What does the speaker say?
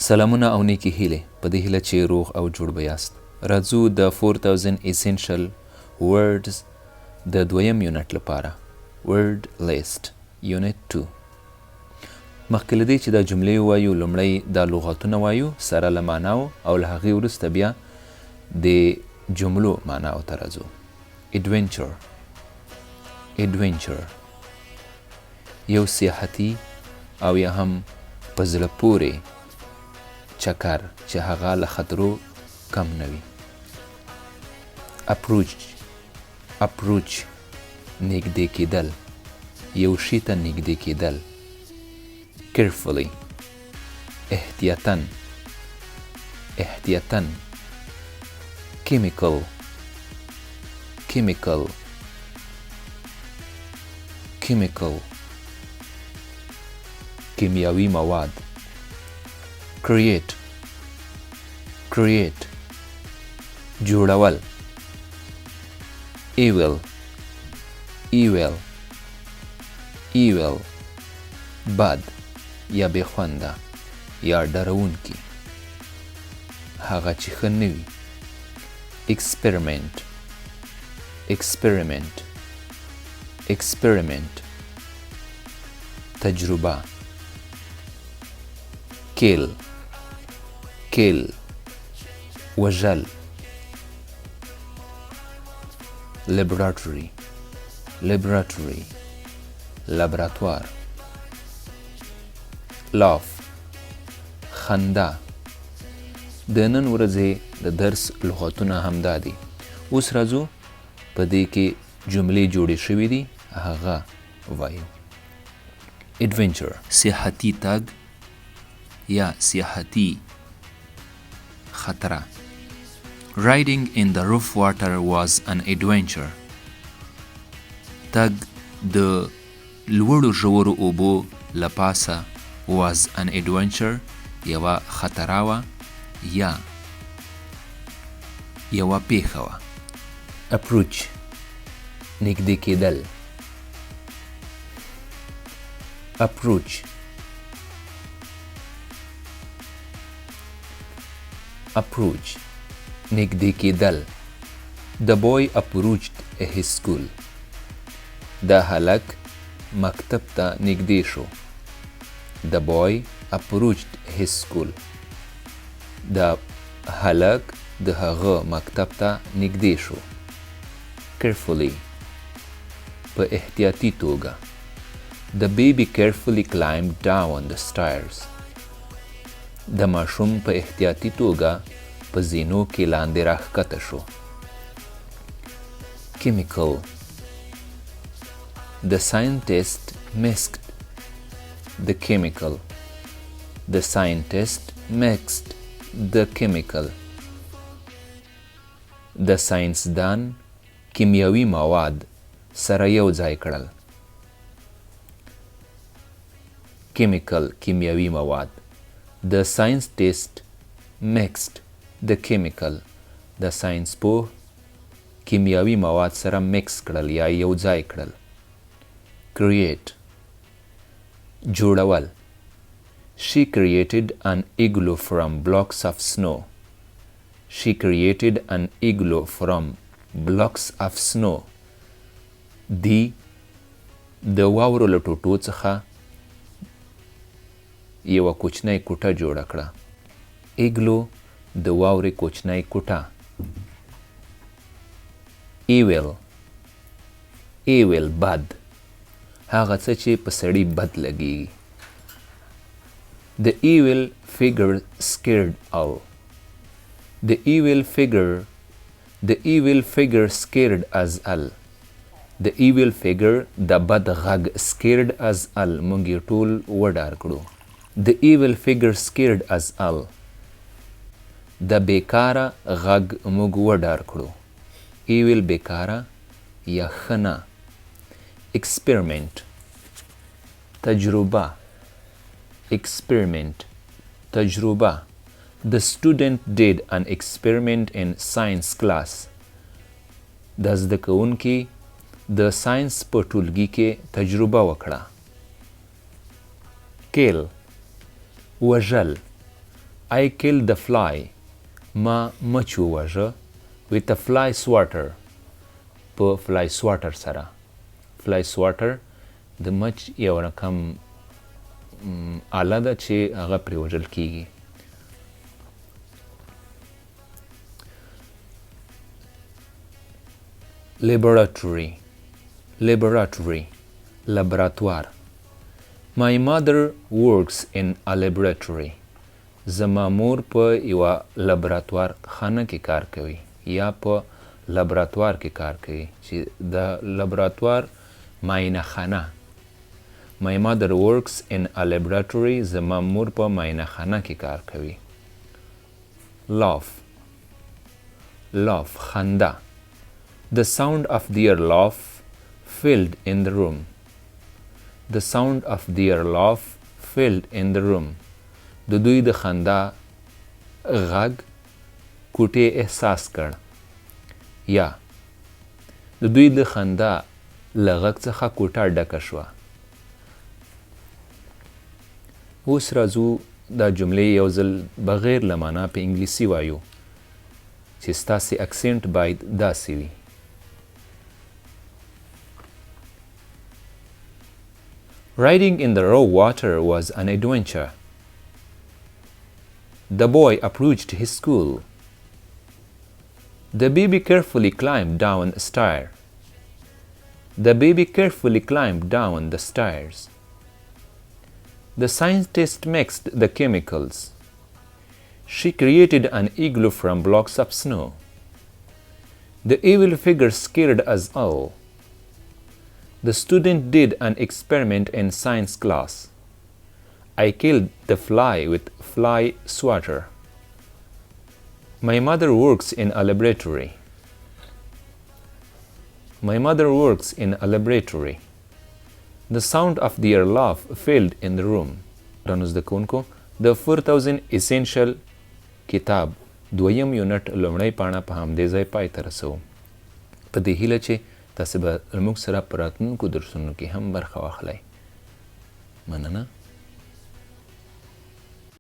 سلامونه او نیکی هیلې په دې هیله چې روغ او جوړ به یاست. راځو د 4000 essential words د دویم یونټ لپاره word list unit 2. مخکې له دې چې دا جملې ووایو لومړی دا لغاتونه وایو سره له معناو او له هغې وروسته بیا د جملو معناو ته راځو. adventure یو سیاحتي او یا هم په زړه پورې چکر چې هغه له خطرو کم نه وي. approach نږدې کېدل، یو شي ته نږدې کېدل. carefully احتیاطاً chemical کیمیاوي مواد. create جوړول. evil بد یا بې خونده یا ډارونکي، هغه چې ښه نه وي. experiment تجربه. kill وژل. laboratory لابراتوار. laugh خندا. د نن ورځې د درس لغاتونه همدا دي. اوس راځو په دې کې جملې جوړې شوي دي هغه وایو. adventure سیاحتي تګ یا سیاحتي خطره. Riding in the rough water was an adventure. تګ د لوړو ژورو اوبو له پاسه was an adventure یوه خطره وه یا یوه پیښه وه. approach نږدې کېدل. approach نږدې کېدل. the boy approached his school. دا هلک مکتب ته نږدې شو. the boy approached his school. دا هلک د هغه مکتب ته نږدې شو. carefully په احتیاطي توګه. the baby carefully climbed down the stairs. د ماشوم په احتیاطي توګه په زینو کې لاندې راښکته شو. chemical the scientist mixed the chemical. the scientist mixed the chemical. د ساینسدان کیمیاوي مواد سره یو ځای کړل. chemical کیمیاوي مواد. the scientist mixed the chemical. د ساینس پوه کیمیاوي مواد سره مکس کړل یا یو ځای کړل. create جوړول. she created an igloo from blocks of snow. دی د واورو له ټوټو څخه یوه کوچنۍ کوټه جوړه کړه. ایګلو د واورې کوچنۍ کوټه. evil بد، هغه څه چې په سړي بد لګیږي. the evil figure scared all. the evil figure scared us all. the evil figure د بد غږ scared us all موږ یې ټول وډار کړو. the evil figure scared us all. د بیکاره غږ موږ وډار کړو. evil بیکاره یا ښه نه. experiment تجربه. the student did an experiment in science class. د زده کوونکي د ساینس په ټولګي کې تجربه وکړه. kill وژل I killed the fly. ما مچ وواژه with a fly swatter. په fly swatter سره. fly swatter د مچ یو رقم آله ده چې هغه پرې وژل کیږي. laboratory laboratoir. My mother works in a laboratory. زما مور په یوه لابراتوار خانه کې کار کوي یا په لابراتوار کې کار کوي چې د لابراتوار معاینه خانه. My mother works in a laboratory. زما مور په معاینه خانه کې کار کوي. laugh خنده. The sound of their laugh filled in the room. The sound of their laugh filled in the room. د دوی د خندا غږ کوټې احساس کړ یا د دوی د خندا له غږ څخه کوټه ډکه شوه. اوس راځو دا جملې یو ځل بغیر له معنا په انګلیسي وایو چې ستاسې اکسنټ باید داسې وي. Riding in the raw water was an adventure. The boy approached his school. The baby carefully climbed down a stair. The baby carefully climbed down the stairs. The scientist mixed the chemicals. She created an igloo from blocks of snow. The evil figure scared us all. The student did an experiment in science class. I killed the fly with fly swatter. My mother works in a laboratory. My mother works in a laboratory. The sound of their laugh filled in the room. درنو زده کوونکو د 4000 essential کتاب دویم یونټ لومړی پاڼه په همدې ځای پای ته رسوم. په دې هیله چې تاسو به موږ سره په راتلونکو درسونو کې هم برخه واخلئ. مننه.